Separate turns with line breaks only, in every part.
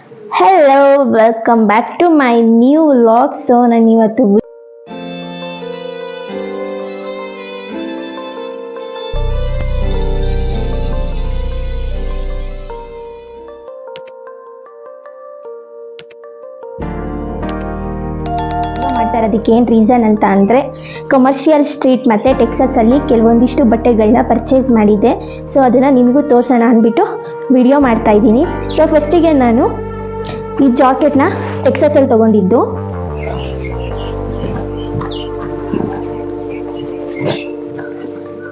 Hello, welcome back to my new vlog. So ನಾನು ಇವತ್ತು ಮಾಡ್ತಾ ಇರೋದಕ್ಕೆ ಏನು ರೀಸನ್ ಅಂತ ಅಂದರೆ ಕಮರ್ಷಿಯಲ್ ಸ್ಟ್ರೀಟ್ ಮತ್ತು ಟೆಕ್ಸಸಲ್ಲಿ ಕೆಲವೊಂದಿಷ್ಟು ಬಟ್ಟೆಗಳನ್ನ ಪರ್ಚೇಸ್ ಮಾಡಿದ್ದೆ. ಸೊ ಅದನ್ನು ನಿಮಗೂ ತೋರಿಸೋಣ ಅಂದ್ಬಿಟ್ಟು ವಿಡಿಯೋ ಮಾಡ್ತಾ ಇದ್ದೀನಿ. ಸೊ ಫಸ್ಟಿಗೆ ನಾನು ಈ ಜಾಕೆಟ್ನ ಟೆಕ್ಸಸಲ್ಲಿ ತೊಗೊಂಡಿದ್ದು.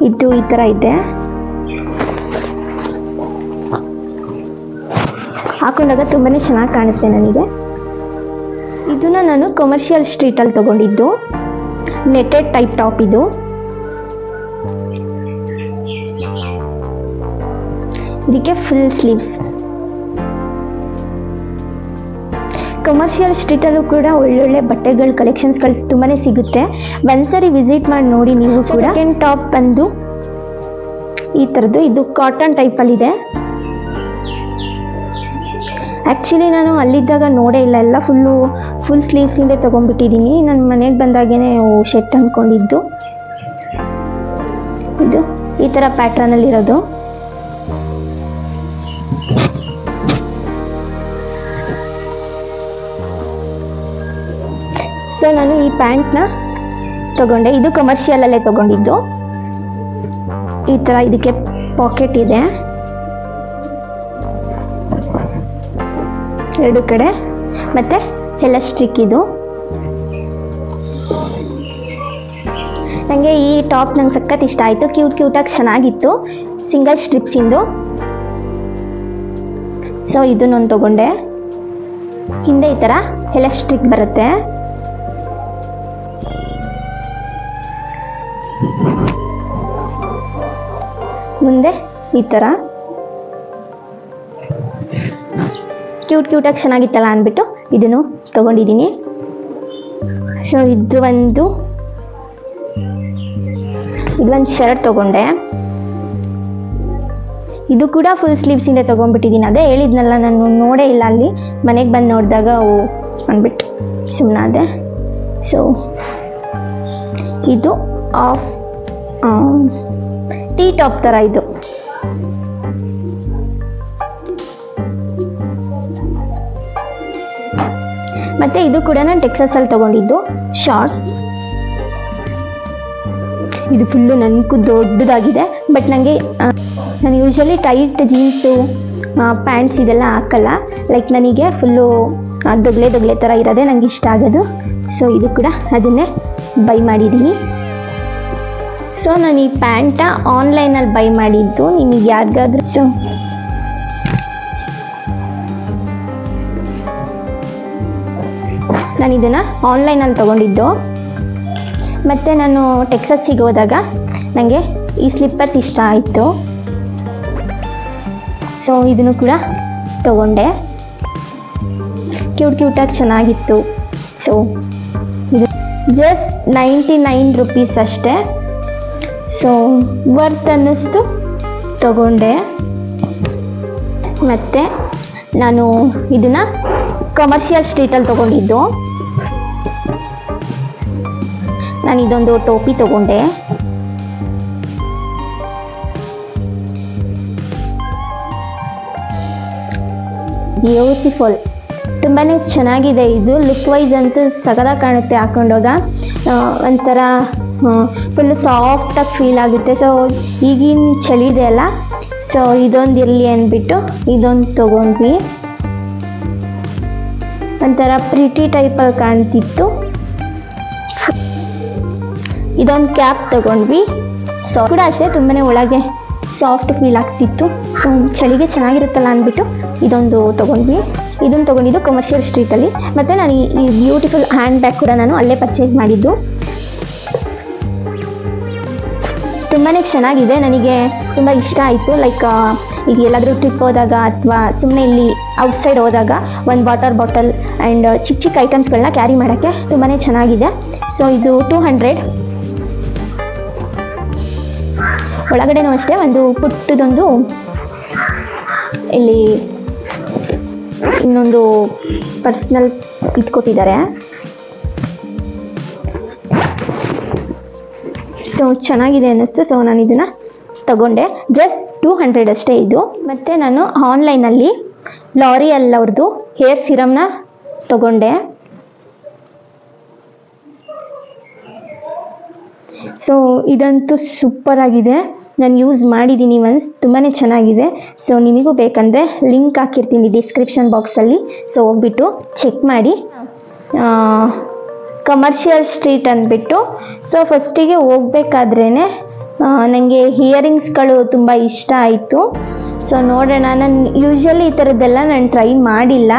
ಇದು ಈ ಥರ ಇದೆ, ಹಾಕೊಂಡಾಗ ತುಂಬಾ ಚೆನ್ನಾಗಿ ಕಾಣುತ್ತೆ ನನಗೆ. ಇದನ್ನ ನಾನು ಕಮರ್ಷಿಯಲ್ ಸ್ಟ್ರೀಟಲ್ಲಿ ತೊಗೊಂಡಿದ್ದು. ನೆಟೆಡ್ ಟೈಪ್ ಟಾಪ್ ಇದು. ಇದಕ್ಕೆ ಫುಲ್ ಸ್ಲೀವ್ಸ್. ಕಮರ್ಷಿಯಲ್ ಸ್ಟ್ರೀಟಲ್ಲೂ ಕೂಡ ಒಳ್ಳೊಳ್ಳೆ ಬಟ್ಟೆಗಳ ಕಲೆಕ್ಷನ್ಸ್ಗಳು ತುಂಬಾ ಸಿಗುತ್ತೆ. ಒಂದ್ಸರಿ ವಿಸಿಟ್ ಮಾಡಿ ನೋಡಿ ನೀವು ಕೂಡ. ಸೆಕೆಂಡ್ ಟಾಪ್ ಬಂದು ಈ ಥರದ್ದು, ಇದು ಕಾಟನ್ ಟೈಪಲ್ಲಿದೆ. ಆ್ಯಕ್ಚುಲಿ ನಾನು ಅಲ್ಲಿದ್ದಾಗ ನೋಡೇ ಇಲ್ಲ, ಎಲ್ಲ ಫುಲ್ ಸ್ಲೀವ್ಸಿಂದೇ ತೊಗೊಂಡ್ಬಿಟ್ಟಿದ್ದೀನಿ. ನನ್ನ ಮನೆಗೆ ಬಂದಾಗೇ ಶರ್ಟ್ ಅಂದ್ಕೊಂಡಿದ್ದು. ಇದು ಈ ಥರ ಪ್ಯಾಟ್ರನಲ್ಲಿರೋದು. ಸೊ ನಾನು ಈ ಪ್ಯಾಂಟ್ನ ತಗೊಂಡೆ. ಇದು ಕಮರ್ಷಿಯಲಲ್ಲೇ ತಗೊಂಡಿದ್ದು. ಈ ಥರ ಇದಕ್ಕೆ ಪಾಕೆಟ್ ಇದೆ ಎರಡು ಕಡೆ, ಮತ್ತು ಎಲಾಸ್ಟಿಕ್. ಇದು ನನಗೆ ಈ ಟಾಪ್ ನಂಗೆ ಸಖತ್ ಇಷ್ಟ ಆಯಿತು. ಕ್ಯೂಟಾಗಿ ಚೆನ್ನಾಗಿತ್ತು, ಸಿಂಗಲ್ ಸ್ಟ್ರಿಪ್ಸಿಂದು. ಸೊ ಇದನ್ನೊಂದು ತಗೊಂಡೆ. ಹಿಂದೆ ಈ ಥರ ಎಲಾಸ್ಟಿಕ್ ಬರುತ್ತೆ. ಮುಂದೆ ಈ ಥರ ಕ್ಯೂಟಾಗಿ ಚೆನ್ನಾಗಿತ್ತಲ್ಲ ಅಂದ್ಬಿಟ್ಟು ಇದನ್ನು ತೊಗೊಂಡಿದ್ದೀನಿ. ಸೊ ಇದೊಂದು ಶರ್ಟ್ ತೊಗೊಂಡೆ. ಇದು ಕೂಡ ಫುಲ್ ಸ್ಲೀವ್ಸಿಂದ ತೊಗೊಂಡ್ಬಿಟ್ಟಿದ್ದೀನಿ. ಅದೇ ಹೇಳಿದ್ನಲ್ಲ, ನಾನು ನೋಡೇ ಇಲ್ಲ ಅಲ್ಲಿ. ಮನೆಗೆ ಬಂದು ನೋಡಿದಾಗ ಅಂದ್ಬಿಟ್ಟು ಸುಮ್ಮನಾದೆ. ಸೊ ಇದು ಟೀ ಟಾಪ್ ಥರ ಇದು. ಮತ್ತು ಇದು ಕೂಡ ನಾನು ಟೆಕ್ಸಸಲ್ಲಿ ತೊಗೊಂಡಿದ್ದು ಶಾರ್ಟ್ಸ್. ಇದು ಫುಲ್ಲು ನನಗೂ ದೊಡ್ಡದಾಗಿದೆ. ಬಟ್ ನನಗೆ ನಾನು ಯೂಶ್ವಲಿ ಟೈಟ್ ಜೀನ್ಸು ಪ್ಯಾಂಟ್ಸ್ ಇದೆಲ್ಲ ಹಾಕಲ್ಲ. ಲೈಕ್ ನನಗೆ ಫುಲ್ಲು ದೊಗ್ಲೆ ಥರ ಇರೋದೇ ನನಗೆ ಇಷ್ಟ ಆಗೋದು. ಸೊ ಇದು ಕೂಡ ಅದನ್ನೇ ಬೈ ಮಾಡಿದ್ದೀನಿ. ಸೊ ನಾನು ಈ ಪ್ಯಾಂಟ ಆನ್ಲೈನಲ್ಲಿ ಬೈ ಮಾಡಿದ್ದು. ನಿಮಗೆ ಯಾರಿಗಾದ್ರೂ ನಾನು ಇದನ್ನು ಆನ್ಲೈನಲ್ಲಿ ತೊಗೊಂಡಿದ್ದು. ಮತ್ತು ನಾನು ಟೆಕ್ಸಸ್ಸಿಗೆ ಹೋದಾಗ ನನಗೆ ಈ ಸ್ಲಿಪ್ಪರ್ಸ್ ಇಷ್ಟ ಆಯಿತು. ಸೊ ಇದನ್ನು ಕೂಡ ತೊಗೊಂಡೆ. ಕ್ಯೂಟಾಗಿ ಚೆನ್ನಾಗಿತ್ತು. ಸೊ ಇದು ಜಸ್ಟ್ 99 ರೂಪೀಸ್ ಅಷ್ಟೇ. ಸೊ ವರ್ತ್ ಅನ್ನಿಸ್ತು, ತೊಗೊಂಡೆ. ಮತ್ತು ನಾನು ಇದನ್ನು ಕಮರ್ಷಿಯಲ್ ಸ್ಟ್ರೀಟಲ್ಲಿ ತೊಗೊಂಡಿದ್ದು. ನಾನು ಇದೊಂದು ಟೋಪಿ ತೊಗೊಂಡೆ. ಬ್ಯೂಟಿಫುಲ್, ತುಂಬಾ ಚೆನ್ನಾಗಿದೆ. ಇದು ಲುಕ್ ವೈಸ್ ಅಂತೂ ಸಗದಾಗಿ ಕಾಣುತ್ತೆ ಹಾಕೊಂಡೋಗ. ಒಂಥರ ಫುಲ್ಲು ಸಾಫ್ಟಾಗಿ ಫೀಲ್ ಆಗುತ್ತೆ. ಸೊ ಈಗಿನ ಚಳಿ ಇದೆ ಅಲ್ಲ, ಸೊ ಇದೊಂದು ಇರಲಿ ಅಂದ್ಬಿಟ್ಟು ಇದೊಂದು ತೊಗೊಂಡ್ವಿ. ಒಂಥರ ಪ್ರಿಟಿ ಟೈಪಲ್ಲಿ ಕಾಣ್ತಿತ್ತು. ಇದೊಂದು ಕ್ಯಾಪ್ ತೊಗೊಂಡ್ವಿ. ಸೊ ಕೂಡ ಅಷ್ಟೇ ತುಂಬಾ ಒಳಗೆ ಸಾಫ್ಟ್ ಫೀಲ್ ಆಗ್ತಿತ್ತು. ಸೊ ಚಳಿಗೆ ಚೆನ್ನಾಗಿರುತ್ತಲ್ಲ ಅಂದ್ಬಿಟ್ಟು ಇದೊಂದು ತೊಗೊಂಡ್ವಿ. ಇದನ್ನು ತೊಗೊಂಡಿದ್ದು ಕಮರ್ಷಿಯಲ್ ಸ್ಟ್ರೀಟಲ್ಲಿ. ಮತ್ತು ನಾನು ಈ ಬ್ಯೂಟಿಫುಲ್ ಹ್ಯಾಂಡ್ ಬ್ಯಾಗ್ ಕೂಡ ನಾನು ಅಲ್ಲೇ ಪರ್ಚೇಸ್ ಮಾಡಿದ್ದು. ತುಂಬಾ ಚೆನ್ನಾಗಿದೆ, ನನಗೆ ತುಂಬ ಇಷ್ಟ ಆಯಿತು. ಲೈಕ್ ಈಗ ಎಲ್ಲಾದರೂ ಟ್ರಿಪ್ ಹೋದಾಗ ಅಥವಾ ಸುಮ್ಮನೆ ಇಲ್ಲಿ ಔಟ್ಸೈಡ್ ಹೋದಾಗ ಒಂದು ವಾಟರ್ ಬಾಟಲ್ ಆ್ಯಂಡ್ ಚಿಕ್ಕ ಐಟಮ್ಸ್ಗಳನ್ನ ಕ್ಯಾರಿ ಮಾಡೋಕ್ಕೆ ತುಂಬಾ ಚೆನ್ನಾಗಿದೆ. ಸೊ ಇದು 200. ಒಳಗಡೆನೂ ಅಷ್ಟೇ ಒಂದು ಪುಟ್ಟದೊಂದು ಇಲ್ಲಿ ಇನ್ನೊಂದು ಪರ್ಸ್ನಲ್ ಇದು ಕೊಟ್ಟಿದ್ದಾರೆ. ಸೊ ಚೆನ್ನಾಗಿದೆ ಅನ್ನಿಸ್ತು. ಸೊ ನಾನು ಇದನ್ನು ತಗೊಂಡೆ. ಜಸ್ಟ್ 200 ಅಷ್ಟೇ ಇದು. ಮತ್ತು ನಾನು ಆನ್ಲೈನಲ್ಲಿ ಲಾರಿಯಲ್ ಅವ್ರದ್ದು ಹೇರ್ ಸಿರಮ್ನ ತಗೊಂಡೆ. ಸೊ ಇದಂತೂ ಸೂಪರ್ ಆಗಿದೆ. ನಾನು ಯೂಸ್ ಮಾಡಿದ್ದೀನಿ ಒನ್ಸ್, ತುಂಬಾ ಚೆನ್ನಾಗಿದೆ. ಸೊ ನಿಮಗೂ ಬೇಕಂದರೆ ಲಿಂಕ್ ಹಾಕಿರ್ತೀನಿ ಡಿಸ್ಕ್ರಿಪ್ಷನ್ ಬಾಕ್ಸಲ್ಲಿ. ಸೊ ಹೋಗ್ಬಿಟ್ಟು ಚೆಕ್ ಮಾಡಿ. ಕಮರ್ಷಿಯಲ್ ಸ್ಟ್ರೀಟ್ ಅಂದ್ಬಿಟ್ಟು. ಸೊ ಫಸ್ಟಿಗೆ ಹೋಗ್ಬೇಕಾದ್ರೇ ನನಗೆ ಇಯರಿಂಗ್ಸ್ಗಳು ತುಂಬ ಇಷ್ಟ ಆಯಿತು. ಸೊ ನೋಡೋಣ, ನಾನು ಯೂಶ್ವಲಿ ಈ ಥರದ್ದೆಲ್ಲ ನಾನು ಟ್ರೈ ಮಾಡಿಲ್ಲ.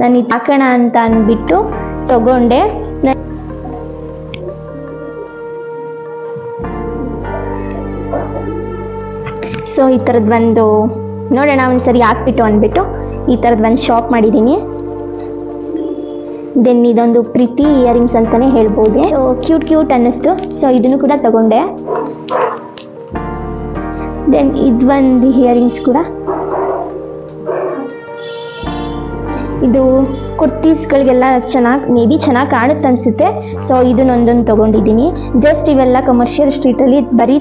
ನಾನು ಇದು ಹಾಕೋಣ ಅಂತ ಅಂದ್ಬಿಟ್ಟು ತಗೊಂಡೆ. ಸೊ ಈ ಥರದ್ದು ಒಂದು ನೋಡೋಣ ಒಂದ್ಸರಿ ಹಾಕ್ಬಿಟ್ಟು ಅಂದ್ಬಿಟ್ಟು ಈ ಥರದ್ದು ಒಂದು ಶಾಪ್ ಮಾಡಿದ್ದೀನಿ. ದೆನ್ ಇದೊಂದು ಪ್ರಿಟಿ ಇಯರಿಂಗ್ಸ್ ಅಂತಲೇ ಹೇಳ್ಬೋದು. ಸೊ ಕ್ಯೂಟ್ ಅನ್ನಿಸ್ತು. ಸೊ ಇದನ್ನು ಕೂಡ ತಗೊಂಡೆ. ದೆನ್ ಇದೊಂದು ಇಯರಿಂಗ್ಸ್ ಕೂಡ, ಇದು ಕುರ್ತೀಸ್ಗಳಿಗೆಲ್ಲ ಮೇ ಬಿ ಚೆನ್ನಾಗಿ ಕಾಣುತ್ತೆ ಅನಿಸುತ್ತೆ. ಸೊ ಇದನ್ನೊಂದೊಂದು ತೊಗೊಂಡಿದ್ದೀನಿ. ಜಸ್ಟ್ ಇವೆಲ್ಲ ಕಮರ್ಷಿಯಲ್ ಸ್ಟ್ರೀಟಲ್ಲಿ ಬರೀ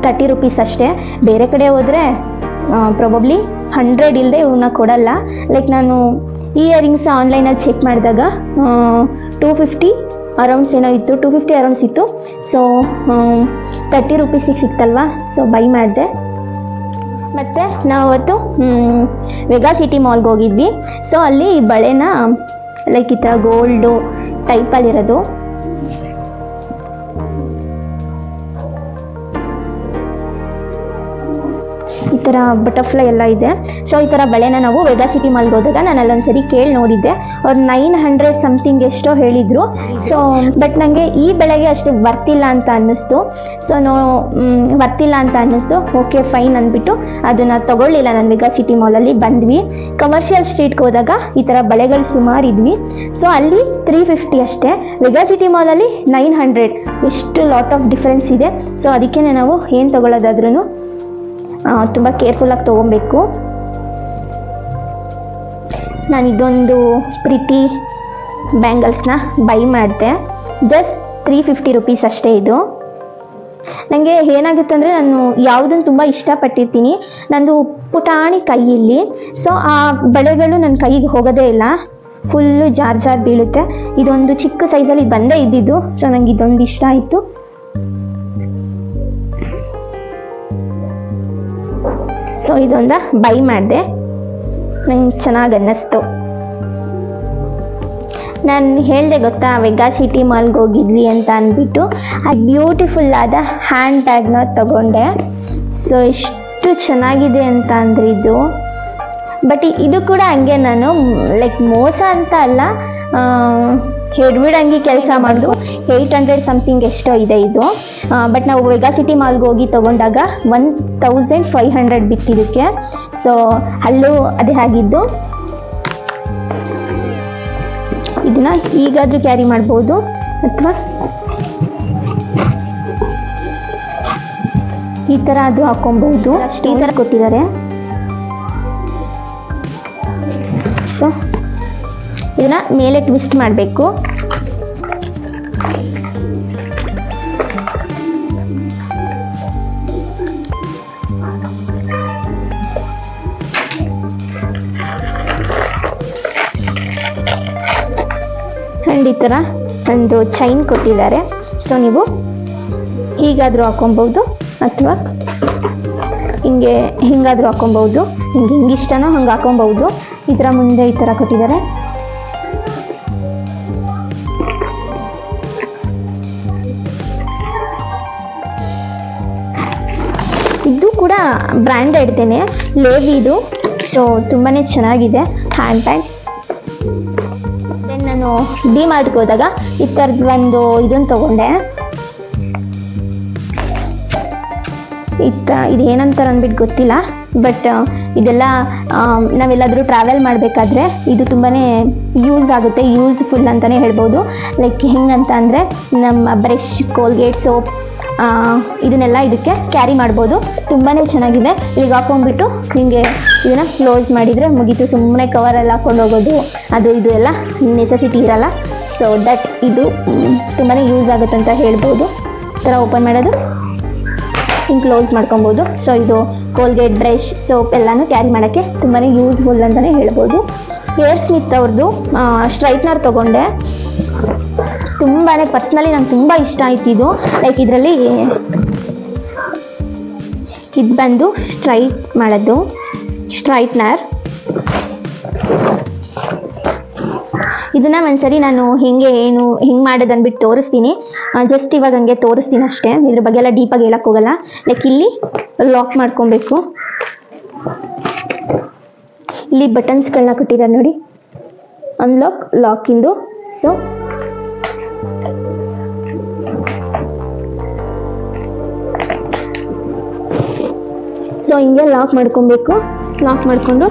30 ರೂಪೀಸ್ ಅಷ್ಟೇ. ಬೇರೆ ಕಡೆ ಹೋದರೆ ಪ್ರಾಬಬ್ಲಿ 100 ಇಲ್ಲದೆ ಇವನ್ನ ಕೊಡಲ್ಲ. ಲೈಕ್ ನಾನು ಇಯರಿಂಗ್ಸ್ ಆನ್ಲೈನಲ್ಲಿ ಚೆಕ್ ಮಾಡಿದಾಗ 250 ಅರೌಂಡ್ಸ್ ಏನೋ ಇತ್ತು, 250 ಅರೌಂಡ್ಸ್ ಇತ್ತು. ಸೊ 30 ರೂಪೀಸಿಗೆ ಸಿಕ್ತಲ್ವಾ, ಸೊ ಬೈ ಮಾಡಿದೆ. ಮತ್ತು ನಾವು ಅವತ್ತು ವೆಗಾ ಸಿಟಿ ಮಾಲ್ಗೆ ಹೋಗಿದ್ವಿ. ಸೊ ಅಲ್ಲಿ ಬಳೆನ ಲೈಕ್ ಈ ಥರ ಗೋಲ್ಡು ಟೈಪಲ್ಲಿರೋದು, ಈ ಥರ ಬಟರ್ಫ್ಲೈ ಎಲ್ಲ ಇದೆ. ಸೊ ಈ ಥರ ಬಳೆನ ನಾವು ವೆಗಾ ಸಿಟಿ ಮಾಲ್ಗೆ ಹೋದಾಗ ನಾನು ಅಲ್ಲೊಂದ್ಸರಿ ಕೇಳಿ ನೋಡಿದ್ದೆ. ಅವ್ರು 900 ಸಮಥಿಂಗ್ ಎಷ್ಟೋ ಹೇಳಿದರು. ಸೊ ಬಟ್ ನನಗೆ ಈ ಬೆಳೆಗೆ ಅಷ್ಟು ವರ್ತಿಲ್ಲ ಅಂತ ಅನ್ನಿಸ್ತು. ಸೊ ವರ್ತಿಲ್ಲ ಅಂತ ಅನ್ನಿಸ್ತು. ಓಕೆ ಫೈನ್ ಅಂದ್ಬಿಟ್ಟು ಅದನ್ನು ತಗೊಳ್ಳಿಲ್ಲ. ನಾನು ವೆಗಾ ಸಿಟಿ ಮಾಲಲ್ಲಿ ಬಂದ್ವಿ. ಕಮರ್ಷಿಯಲ್ ಸ್ಟ್ರೀಟ್ಗೆ ಹೋದಾಗ ಈ ಥರ ಬಳೆಗಳು ಸುಮಾರು ಇದ್ವಿ. ಸೊ ಅಲ್ಲಿ 350 ಅಷ್ಟೇ. Vega city ಮಾಲಲ್ಲಿ 900. ಎಷ್ಟು ಲಾಟ್ ಆಫ್ ಡಿಫ್ರೆನ್ಸ್ ಇದೆ. ಸೊ ಅದಕ್ಕೆ ನಾವು ಏನು ತಗೊಳ್ಳೋದಾದ್ರೂ ತುಂಬ ಕೇರ್ಫುಲ್ಲಾಗಿ ತೊಗೊಬೇಕು. ನಾನು ಇದೊಂದು ಪ್ರಿಟಿ ಬ್ಯಾಂಗಲ್ಸ್ನ ಬೈ ಮಾಡಿದೆ. ಜಸ್ಟ್ 350 ರೂಪೀಸ್ ಅಷ್ಟೇ ಇದು. ನನಗೆ ಏನಾಗುತ್ತೆ ಅಂದರೆ, ನಾನು ಯಾವುದನ್ನು ತುಂಬ ಇಷ್ಟಪಟ್ಟಿರ್ತೀನಿ. ನಂದು ಪುಟಾಣಿ ಕೈಯಲ್ಲಿ. ಸೊ ಆ ಬಳೆಗಳು ನನ್ನ ಕೈಗೆ ಹೋಗೋದೇ ಇಲ್ಲ, ಫುಲ್ಲು ಜಾರ್ ಬೀಳುತ್ತೆ. ಇದೊಂದು ಚಿಕ್ಕ ಸೈಜಲ್ಲಿ ಬಂದೇ ಇದ್ದಿದ್ದು. ಸೊ ನನಗೆ ಇದೊಂದು ಇಷ್ಟ ಆಯಿತು. ಸೊ ಇದೊಂದು ಬೈ ಮಾಡಿದೆ. ನಂಗೆ ಚೆನ್ನಾಗಿ ಅನ್ನಿಸ್ತು. ನಾನು ಹೇಳಿದೆ ಗೊತ್ತಾ, ವೆಗಾ ಸಿಟಿ ಮಾಲ್ಗೆ ಹೋಗಿದ್ವಿ ಅಂತ ಅಂದ್ಬಿಟ್ಟು ಆ ಬ್ಯೂಟಿಫುಲ್ ಆದ ಹ್ಯಾಂಡ್ ಬ್ಯಾಗ್ನ ತಗೊಂಡೆ. ಸೊ ಎಷ್ಟು ಚೆನ್ನಾಗಿದೆ ಅಂತ ಅಂದರೆ ಇದು. ಬಟ್ ಇದು ಕೂಡ ಹಂಗೆ, ನಾನು ಲೈಕ್ ಮೋಸ ಅಂತ ಅಲ್ಲ, ಹೆಡ್ಬಿಡಂಗೆ ಕೆಲಸ ಮಾಡೋದು. 800 ಸಮಥಿಂಗ್ ಎಷ್ಟೋ ಇದೆ ಇದು. ಬಟ್ ನಾವು ವೆಗಾ ಸಿಟಿ ಮಾಲ್ಗೆ ಹೋಗಿ ತೊಗೊಂಡಾಗ 1500 ಬಿತ್ತಿದ್ದಕ್ಕೆ. ಸೊ ಅಲ್ಲೂ ಅದೇ ಆಗಿದ್ದು. ಇದನ್ನ ಈಗಾದರೂ ಕ್ಯಾರಿ ಮಾಡ್ಬೋದು, ಅಥವಾ ಈ ಥರ ಆದರೂ ಹಾಕೊಬಹುದು. ಅಷ್ಟು ಈ ಥರ ಕೊಟ್ಟಿದ್ದಾರೆ. ಸೊ ಇದನ್ನ ಮೇಲೆ ಟ್ವಿಸ್ಟ್ ಮಾಡಬೇಕು. ಆ್ಯಂಡ್ ಈ ಥರ ಒಂದು ಚೈನ್ ಕೊಟ್ಟಿದ್ದಾರೆ. ಸೊ ನೀವು ಹೀಗಾದರೂ ಹಾಕೊಬಹುದು, ಅಥವಾ ಹಿಂಗಾದರೂ ಹಾಕೊಬಹುದು. ನಿಮ್ಗೆ ಹಿಂಗೆ ಇಷ್ಟನೋ ಹಂಗೆ ಹಾಕೊಬಹುದು. ಈ ಥರ ಮುಂದೆ ಈ ಥರ ಕೊಟ್ಟಿದ್ದಾರೆ. ಇದು ಕೂಡ ಬ್ರ್ಯಾಂಡೆಡ್ದೇನೆ, ಲೇವಿದು. ಸೊ ತುಂಬಾ ಚೆನ್ನಾಗಿದೆ ಹ್ಯಾಂಡ್ ಬ್ಯಾಗ್. ದೆನ್ ನಾನು ಡಿಮಾರ್ಟ್ಗೆ ಹೋದಾಗ ಈ ಥರದ್ದು ಒಂದು ಇದನ್ನು ತೊಗೊಂಡೆ. ಇದು ಏನಂತಾರೆ ಅಂದ್ಬಿಟ್ಟು ಗೊತ್ತಿಲ್ಲ. ಬಟ್ ಇದೆಲ್ಲ ನಾವೆಲ್ಲಾದರೂ ಟ್ರಾವೆಲ್ ಮಾಡಬೇಕಾದ್ರೆ ಇದು ತುಂಬಾ ಯೂಸ್ ಆಗುತ್ತೆ, ಯೂಸ್ಫುಲ್ ಅಂತಲೇ ಹೇಳ್ಬೋದು. ಲೈಕ್ ಹೆಂಗಂತ ಅಂದರೆ ನಮ್ಮ ಬ್ರಷ್, ಕೋಲ್ಗೇಟ್, ಸೋಪ್ ಇದನ್ನೆಲ್ಲ ಇದಕ್ಕೆ ಕ್ಯಾರಿ ಮಾಡ್ಬೋದು. ತುಂಬಾ ಚೆನ್ನಾಗಿದೆ. ಈಗ ಹಾಕೊಂಡ್ಬಿಟ್ಟು ಹಿಂಗೆ ಇದನ್ನು ಕ್ಲೋಸ್ ಮಾಡಿದರೆ ಮುಗೀತು. ಸುಮ್ಮನೆ ಕವರಲ್ಲಿ ಹಾಕೊಂಡು ಹೋಗೋದು ಅದು ಇದು ಎಲ್ಲ ನೆಸೆಸಿಟಿ ಇರಲ್ಲ. ಸೊ ದಟ್ ಇದು ತುಂಬಾ ಯೂಸ್ ಆಗುತ್ತೆ ಅಂತ ಹೇಳ್ಬೋದು. ಈ ಥರ ಓಪನ್ ಮಾಡೋದು, ಹಿಂಗೆ ಕ್ಲೋಸ್ ಮಾಡ್ಕೊಬೋದು. ಸೊ ಇದು ಕೋಲ್ಗೇಟ್, ಬ್ರಷ್, ಸೋಪ್ ಎಲ್ಲನೂ ಕ್ಯಾರಿ ಮಾಡೋಕ್ಕೆ ತುಂಬಾ ಯೂಸ್ಫುಲ್ ಅಂತಲೇ ಹೇಳ್ಬೋದು. ಹೇರ್ ಸ್ಮಿತ್ ಅವ್ರದ್ದು ಸ್ಟ್ರೈಟ್ನರ್ ತೊಗೊಂಡೆ. ತುಂಬಾ ಪರ್ಸ್ನಲಿ ನಂಗೆ ತುಂಬ ಇಷ್ಟ ಆಯ್ತು ಇದು. ಲೈಕ್ ಇದರಲ್ಲಿ ಇದು ಬಂದು ಸ್ಟ್ರೈಟ್ ಮಾಡೋದು ಸ್ಟ್ರೈಟ್ನರ್. ಇದನ್ನು ಒಂದ್ಸರಿ ನಾನು ಹೆಂಗೆ ಮಾಡೋದು ಅಂದ್ಬಿಟ್ಟು ತೋರಿಸ್ತೀನಿ. ಜಸ್ಟ್ ಇವಾಗ ಹಂಗೆ ತೋರಿಸ್ತೀನಿ ಅಷ್ಟೇ. ಇದ್ರ ಬಗ್ಗೆ ಎಲ್ಲ ಡೀಪಾಗಿ ಹೇಳಕ್ಕೆ ಹೋಗಲ್ಲ. ಲೈಕ್ ಇಲ್ಲಿ ಲಾಕ್ ಮಾಡ್ಕೊಬೇಕು. ಇಲ್ಲಿ ಬಟನ್ಸ್ಗಳನ್ನ ಕೊಟ್ಟಿದ್ದಾರೆ ನೋಡಿ, ಅನ್ಲಾಕ್, ಲಾಕಿಂದು. ಸೊ ಹಿಂಗೆ ಲಾಕ್ ಮಾಡ್ಕೊಬೇಕು. ಲಾಕ್ ಮಾಡಿಕೊಂಡು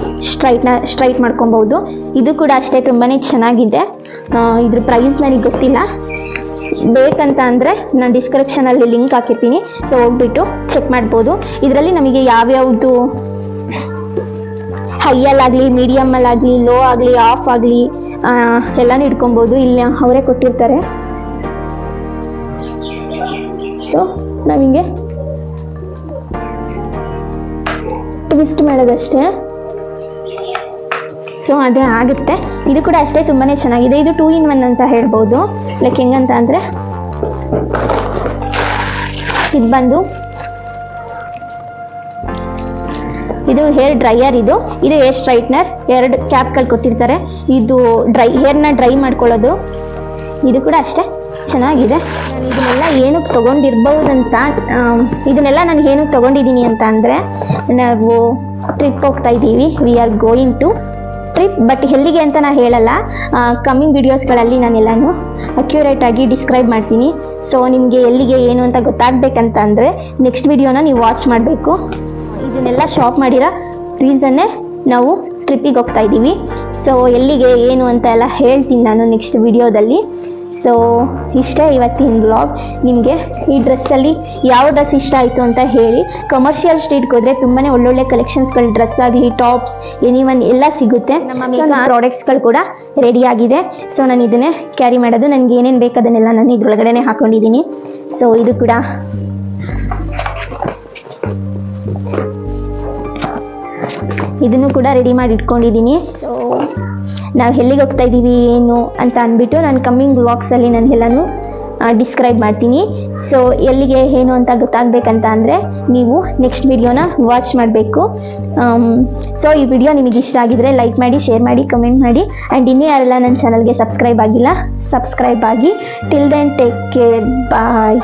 ಸ್ಟ್ರೈಟ್ ಮಾಡ್ಕೊಬೋದು. ಇದು ಕೂಡ ಅಷ್ಟೇ ತುಂಬಾ ಚೆನ್ನಾಗಿದೆ. ಇದ್ರ ಪ್ರೈಸ್ ನನಗೆ ಗೊತ್ತಿಲ್ಲ. ಬೇಕಂತ ಅಂದರೆ ನಾನು ಡಿಸ್ಕ್ರಿಪ್ಷನಲ್ಲಿ ಲಿಂಕ್ ಹಾಕಿರ್ತೀನಿ. ಸೊ ಹೋಗ್ಬಿಟ್ಟು ಚೆಕ್ ಮಾಡ್ಬೋದು. ಇದರಲ್ಲಿ ನಮಗೆ ಯಾವ್ಯಾವುದು ಹೈಯಲ್ಲಾಗಲಿ, ಮೀಡಿಯಮಲ್ಲಾಗಲಿ, ಲೋ ಆಗಲಿ, ಆಫ್ ಆಗಲಿ ಎಲ್ಲನೂ ಇಟ್ಕೊಬೋದು. ಇಲ್ಲಿ ಅವರೇ ಕೊಟ್ಟಿರ್ತಾರೆ. ಸೊ ನಾವು ಹಿಂಗೆ ಟ್ವಿಸ್ಟ್ ಮಾಡೋದಷ್ಟೇ. ಸೊ ಅದೇ ಆಗುತ್ತೆ. ಇದು ಕೂಡ ಅಷ್ಟೇ ತುಂಬಾ ಚೆನ್ನಾಗಿದೆ. ಇದು 2 in 1 ಅಂತ ಹೇಳ್ಬೋದು. ಲೈಕ್ ಹೆಂಗಂತ ಅಂದರೆ ಇದು ಬಂದು ಇದು ಹೇರ್ ಡ್ರೈಯರ್, ಇದು ಹೇರ್ ಸ್ಟ್ರೈಟ್ನರ್. 2 ಕ್ಯಾಪ್ಗಳು ಕೊಟ್ಟಿರ್ತಾರೆ. ಇದು ಹೇರ್ನ ಡ್ರೈ ಮಾಡ್ಕೊಳ್ಳೋದು. ಇದು ಕೂಡ ಅಷ್ಟೇ ಚೆನ್ನಾಗಿದೆ. ನಾನು ಇದನ್ನೆಲ್ಲ ಏನಕ್ಕೆ ತೊಗೊಂಡಿರ್ಬೋದಂತ, ಇದನ್ನೆಲ್ಲ ನಾನು ಏನಕ್ಕೆ ತೊಗೊಂಡಿದ್ದೀನಿ ಅಂತ ಅಂದರೆ, ನಾವು ಟ್ರಿಪ್ ಹೋಗ್ತಾ ಇದ್ದೀವಿ. We are going to trip. But ಎಲ್ಲಿಗೆ ಅಂತ ನಾನು ಹೇಳಲ್ಲ. ಕಮ್ಮಿಂಗ್ ವಿಡಿಯೋಸ್ಗಳಲ್ಲಿ ನಾನೆಲ್ಲನೂ ಅಕ್ಯುರೇಟಾಗಿ ಡಿಸ್ಕ್ರೈಬ್ ಮಾಡ್ತೀನಿ. ಸೊ ನಿಮಗೆ ಎಲ್ಲಿಗೆ ಏನು ಅಂತ ಗೊತ್ತಾಗಬೇಕಂತ ಅಂದರೆ ನೆಕ್ಸ್ಟ್ ವಿಡಿಯೋನ ನೀವು ವಾಚ್ ಮಾಡಬೇಕು. ಇದನ್ನೆಲ್ಲ ಶಾಪ್ ಮಾಡಿರೋ ರೀಸನ್ನೇ ನಾವು ಟ್ರಿಪ್ಪಿಗೆ ಹೋಗ್ತಾ ಇದ್ದೀವಿ. ಸೊ ಎಲ್ಲಿಗೆ ಏನು ಅಂತ ಎಲ್ಲ ಹೇಳ್ತೀನಿ ನಾನು ನೆಕ್ಸ್ಟ್ ವಿಡಿಯೋದಲ್ಲಿ. ಸೊ ಇಷ್ಟೇ ಇವತ್ತಿನ ವ್ಲಾಗ್. ನಿಮಗೆ ಈ ಡ್ರೆಸ್ಸಲ್ಲಿ ಯಾವ ಡ್ರೆಸ್ ಇಷ್ಟ ಆಯಿತು ಅಂತ ಹೇಳಿ. ಕಮರ್ಷಿಯಲ್ ಸ್ಟ್ರೀಟ್ಗೆ ಹೋದರೆ ತುಂಬಾ ಒಳ್ಳೊಳ್ಳೆ ಕಲೆಕ್ಷನ್ಸ್ಗಳು, ಡ್ರೆಸ್ ಆಗಲಿ, ಟಾಪ್ಸ್, ಎನಿವನ್ ಎಲ್ಲ ಸಿಗುತ್ತೆ. ನಮ್ಮ ಪ್ರಾಡಕ್ಟ್ಸ್ಗಳು ಕೂಡ ರೆಡಿ ಆಗಿದೆ. ಸೊ ನಾನು ಇದನ್ನೇ ಕ್ಯಾರಿ ಮಾಡೋದು. ನನಗೆ ಏನೇನು ಬೇಕು ಅದನ್ನೆಲ್ಲ ನಾನು ಇದ್ರೊಳಗಡೆ ಹಾಕ್ಕೊಂಡಿದ್ದೀನಿ. ಸೊ ಇದು ಕೂಡ ಇದನ್ನು ಕೂಡ ರೆಡಿ ಮಾಡಿ ಇಟ್ಕೊಂಡಿದ್ದೀನಿ. ಸೊ ನಾವು ಎಲ್ಲಿಗೆ ಹೋಗ್ತಾ ಇದ್ದೀವಿ ಏನು ಅಂತ ಅಂದ್ಬಿಟ್ಟು ನಾನು ಕಮ್ಮಿಂಗ್ ವ್ಲಾಗ್ಸಲ್ಲಿ ನಾನು ಎಲ್ಲನೂ ಡಿಸ್ಕ್ರೈಬ್ ಮಾಡ್ತೀನಿ. ಸೊ ಎಲ್ಲಿಗೆ ಏನು ಅಂತ ಗೊತ್ತಾಗಬೇಕಂತ ಅಂದರೆ ನೀವು ನೆಕ್ಸ್ಟ್ ವಿಡಿಯೋನ ವಾಚ್ ಮಾಡಬೇಕು. ಸೊ ಈ ವಿಡಿಯೋ ನಿಮಗೆ ಇಷ್ಟ ಆಗಿದ್ರೆ ಲೈಕ್ ಮಾಡಿ, ಶೇರ್ ಮಾಡಿ, ಕಮೆಂಟ್ ಮಾಡಿ. ಆ್ಯಂಡ್ ಇನ್ನೂ ಯಾರೆಲ್ಲ ನನ್ನ ಚಾನಲ್ಗೆ ಸಬ್ಸ್ಕ್ರೈಬ್ ಆಗಿಲ್ಲ, ಸಬ್ಸ್ಕ್ರೈಬ್ ಆಗಿ. ಟಿಲ್ ದೆನ್ ಟೇಕ್ ಕೇರ್, ಬಾಯ್.